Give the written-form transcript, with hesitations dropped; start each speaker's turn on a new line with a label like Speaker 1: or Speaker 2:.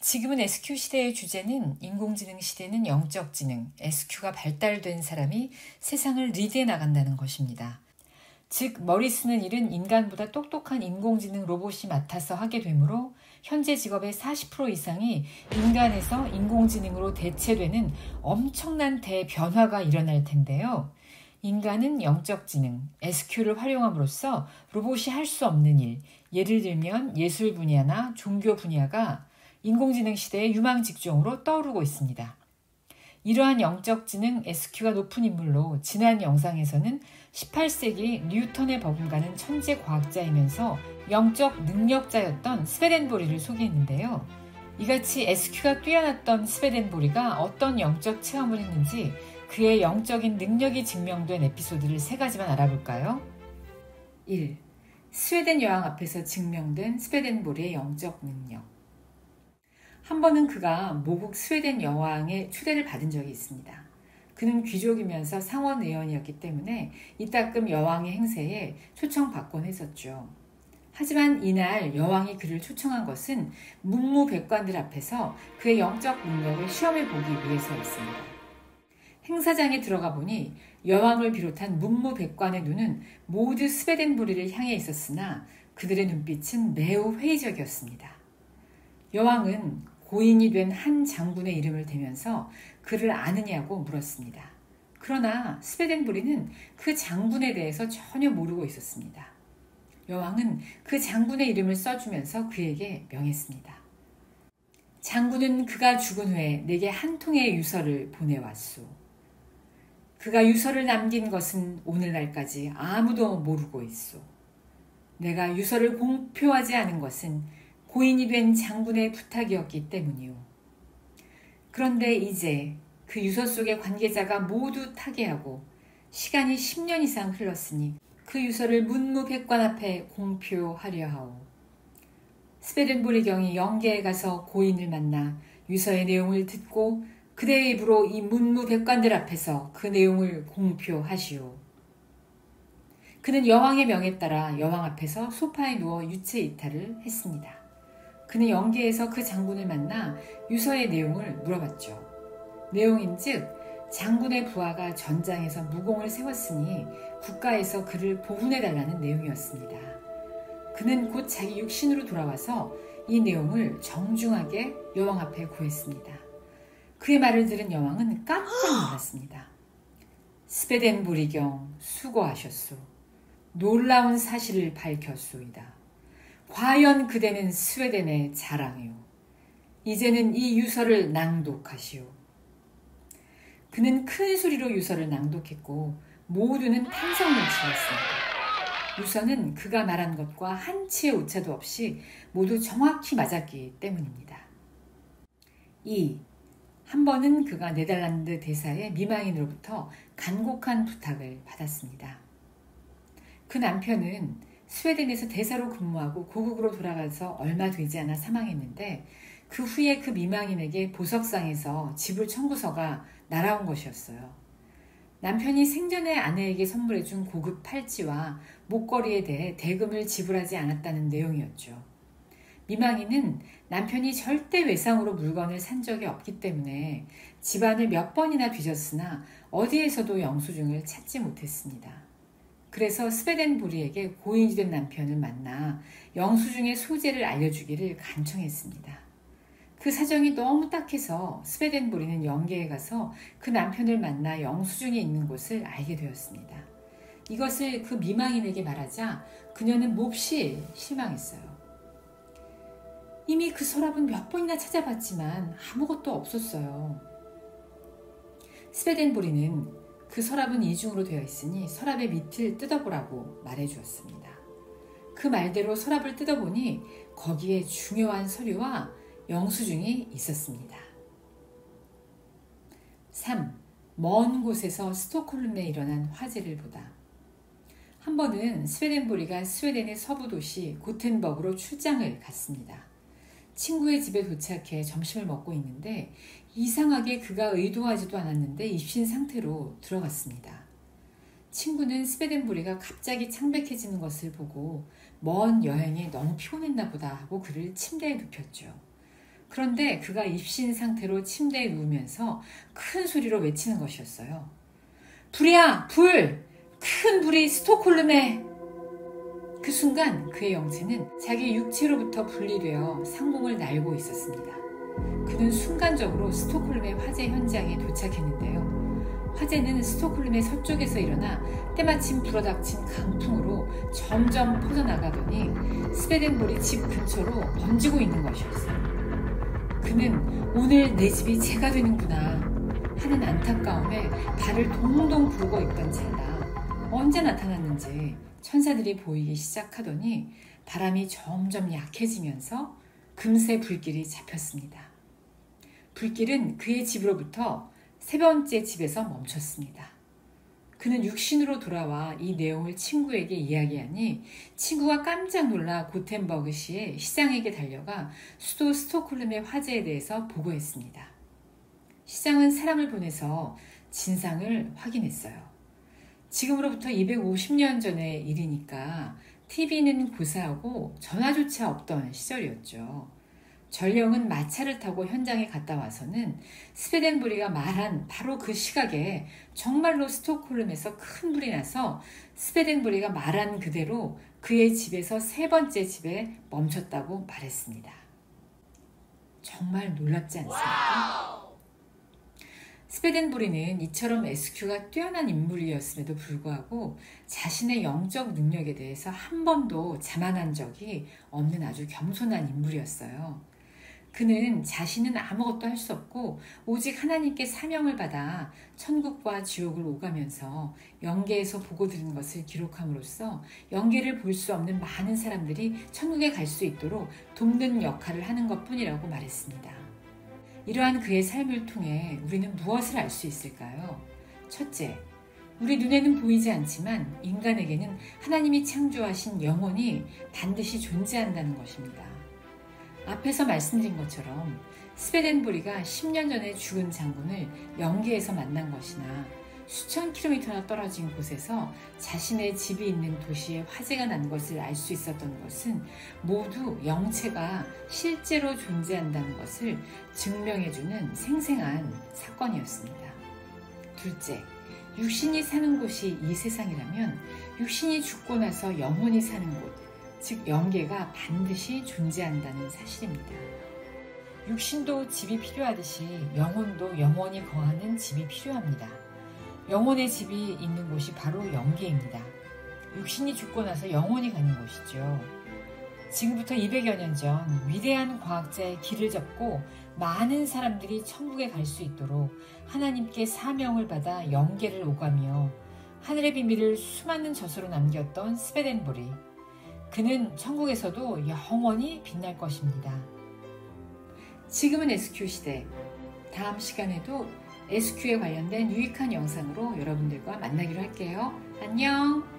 Speaker 1: 지금은 SQ 시대의 주제는 인공지능 시대는 영적 지능, SQ가 발달된 사람이 세상을 리드해 나간다는 것입니다. 즉, 머리 쓰는 일은 인간보다 똑똑한 인공지능 로봇이 맡아서 하게 되므로 현재 직업의 40% 이상이 인간에서 인공지능으로 대체되는 엄청난 대변화가 일어날 텐데요. 인간은 영적 지능, SQ를 활용함으로써 로봇이 할 수 없는 일, 예를 들면 예술 분야나 종교 분야가 인공지능 시대의 유망 직종으로 떠오르고 있습니다. 이러한 영적 지능 SQ가 높은 인물로 지난 영상에서는 18세기 뉴턴에 버금가는 천재 과학자이면서 영적 능력자였던 스웨덴보리를 소개했는데요. 이같이 SQ가 뛰어났던 스웨덴보리가 어떤 영적 체험을 했는지 그의 영적인 능력이 증명된 에피소드를 3가지만 알아볼까요? 1. 스웨덴 여왕 앞에서 증명된 스웨덴보리의 영적 능력. 한 번은 그가 모국 스웨덴 여왕의 초대를 받은 적이 있습니다. 그는 귀족이면서 상원 의원이었기 때문에 이따금 여왕의 행세에 초청받곤 했었죠. 하지만 이날 여왕이 그를 초청한 것은 문무백관들 앞에서 그의 영적 능력을 시험해 보기 위해서였습니다. 행사장에 들어가 보니 여왕을 비롯한 문무백관의 눈은 모두 스웨덴보리를 향해 있었으나 그들의 눈빛은 매우 회의적이었습니다. 여왕은 고인이 된 한 장군의 이름을 대면서 그를 아느냐고 물었습니다. 그러나 스웨덴보리는 그 장군에 대해서 전혀 모르고 있었습니다. 여왕은 그 장군의 이름을 써주면서 그에게 명했습니다. 장군은 그가 죽은 후에 내게 한 통의 유서를 보내왔소. 그가 유서를 남긴 것은 오늘날까지 아무도 모르고 있소. 내가 유서를 공표하지 않은 것은 고인이 된 장군의 부탁이었기 때문이오. 그런데 이제 그 유서 속의 관계자가 모두 타계하고 시간이 10년 이상 흘렀으니 그 유서를 문무백관 앞에 공표하려 하오. 스웨덴보리 경이 영계에 가서 고인을 만나 유서의 내용을 듣고 그대의 입으로 이 문무백관들 앞에서 그 내용을 공표하시오. 그는 여왕의 명에 따라 여왕 앞에서 소파에 누워 유체 이탈을 했습니다. 그는 영계에서 그 장군을 만나 유서의 내용을 물어봤죠. 내용인즉 장군의 부하가 전장에서 무공을 세웠으니 국가에서 그를 보훈해달라는 내용이었습니다. 그는 곧 자기 육신으로 돌아와서 이 내용을 정중하게 여왕 앞에 고했습니다. 그의 말을 들은 여왕은 깜짝 놀랐습니다. 스웨덴보리 경 수고하셨소. 놀라운 사실을 밝혔소이다. 과연 그대는 스웨덴의 자랑이오. 이제는 이 유서를 낭독하시오. 그는 큰 소리로 유서를 낭독했고 모두는 탄성을 치렀습니다. 유서는 그가 말한 것과 한 치의 오차도 없이 모두 정확히 맞았기 때문입니다. 2. 한 번은 그가 네덜란드 대사의 미망인으로부터 간곡한 부탁을 받았습니다. 그 남편은 스웨덴에서 대사로 근무하고 고국으로 돌아가서 얼마 되지 않아 사망했는데 그 후에 그 미망인에게 보석상에서 지불 청구서가 날아온 것이었어요. 남편이 생전에 아내에게 선물해준 고급 팔찌와 목걸이에 대해 대금을 지불하지 않았다는 내용이었죠. 미망인은 남편이 절대 외상으로 물건을 산 적이 없기 때문에 집안을 몇 번이나 뒤졌으나 어디에서도 영수증을 찾지 못했습니다. 그래서 스웨덴보리에게 고인이 된 남편을 만나 영수증의 소재를 알려주기를 간청했습니다. 그 사정이 너무 딱해서 스웨덴보리는 영계에 가서 그 남편을 만나 영수증이 있는 곳을 알게 되었습니다. 이것을 그 미망인에게 말하자 그녀는 몹시 실망했어요. 이미 그 서랍은 몇 번이나 찾아봤지만 아무것도 없었어요. 스웨덴보리는 그 서랍은 이중으로 되어 있으니 서랍의 밑을 뜯어보라고 말해주었습니다. 그 말대로 서랍을 뜯어보니 거기에 중요한 서류와 영수증이 있었습니다. 3. 먼 곳에서 스톡홀름에 일어난 화재를 보다. 한 번은 스웨덴보리가 스웨덴의 서부 도시 고텐버그로 출장을 갔습니다. 친구의 집에 도착해 점심을 먹고 있는데 이상하게 그가 의도하지도 않았는데 입신 상태로 들어갔습니다. 친구는 스웨덴보리가 갑자기 창백해지는 것을 보고 먼 여행에 너무 피곤했나 보다 하고 그를 침대에 눕혔죠. 그런데 그가 입신 상태로 침대에 누우면서 큰 소리로 외치는 것이었어요. 불이야! 불! 큰 불이 스톡홀름에! 그 순간 그의 영체는 자기 육체로부터 분리되어 상공을 날고 있었습니다. 그는 순간적으로 스톡홀름의 화재 현장에 도착했는데요. 화재는 스톡홀름의 서쪽에서 일어나 때마침 불어닥친 강풍으로 점점 퍼져나가더니 스웨덴보리 집 근처로 번지고 있는 것이었어요. 그는 오늘 내 집이 재가 되는구나 하는 안타까움에 발을 동동 구르고 있던 찰나 언제 나타났는지 천사들이 보이기 시작하더니 바람이 점점 약해지면서 금세 불길이 잡혔습니다. 불길은 그의 집으로부터 세 번째 집에서 멈췄습니다. 그는 육신으로 돌아와 이 내용을 친구에게 이야기하니 친구가 깜짝 놀라 고텐버그시의 시장에게 달려가 수도 스톡홀름의 화재에 대해서 보고했습니다. 시장은 사람을 보내서 진상을 확인했어요. 지금으로부터 250년 전의 일이니까 TV는 고사하고 전화조차 없던 시절이었죠. 전령은 마차를 타고 현장에 갔다 와서는 스웨덴보리가 말한 바로 그 시각에 정말로 스톡홀름에서 큰 불이 나서 스웨덴보리가 말한 그대로 그의 집에서 세 번째 집에 멈췄다고 말했습니다. 정말 놀랍지 않습니까? 스웨덴보리는 이처럼 SQ가 뛰어난 인물이었음에도 불구하고 자신의 영적 능력에 대해서 한 번도 자만한 적이 없는 아주 겸손한 인물이었어요. 그는 자신은 아무것도 할 수 없고 오직 하나님께 사명을 받아 천국과 지옥을 오가면서 영계에서 보고 들은 것을 기록함으로써 영계를 볼 수 없는 많은 사람들이 천국에 갈 수 있도록 돕는 역할을 하는 것뿐이라고 말했습니다. 이러한 그의 삶을 통해 우리는 무엇을 알 수 있을까요? 첫째, 우리 눈에는 보이지 않지만 인간에게는 하나님이 창조하신 영혼이 반드시 존재한다는 것입니다. 앞에서 말씀드린 것처럼 스웨덴보리가 10년 전에 죽은 장군을 영계에서 만난 것이나 수천 킬로미터나 떨어진 곳에서 자신의 집이 있는 도시에 화재가 난 것을 알 수 있었던 것은 모두 영체가 실제로 존재한다는 것을 증명해주는 생생한 사건이었습니다. 둘째, 육신이 사는 곳이 이 세상이라면 육신이 죽고 나서 영혼이 사는 곳, 즉 영계가 반드시 존재한다는 사실입니다. 육신도 집이 필요하듯이 영혼도 영원히 거하는 집이 필요합니다. 영혼의 집이 있는 곳이 바로 영계입니다. 육신이 죽고 나서 영혼이 가는 곳이죠. 지금부터 200여 년 전 위대한 과학자의 길을 접고 많은 사람들이 천국에 갈 수 있도록 하나님께 사명을 받아 영계를 오가며 하늘의 비밀을 수많은 젖으로 남겼던 스웨덴보리. 그는 천국에서도 영원히 빛날 것입니다. 지금은 SQ 시대. 다음 시간에도 SQ에 관련된 유익한 영상으로 여러분들과 만나기로 할게요. 안녕!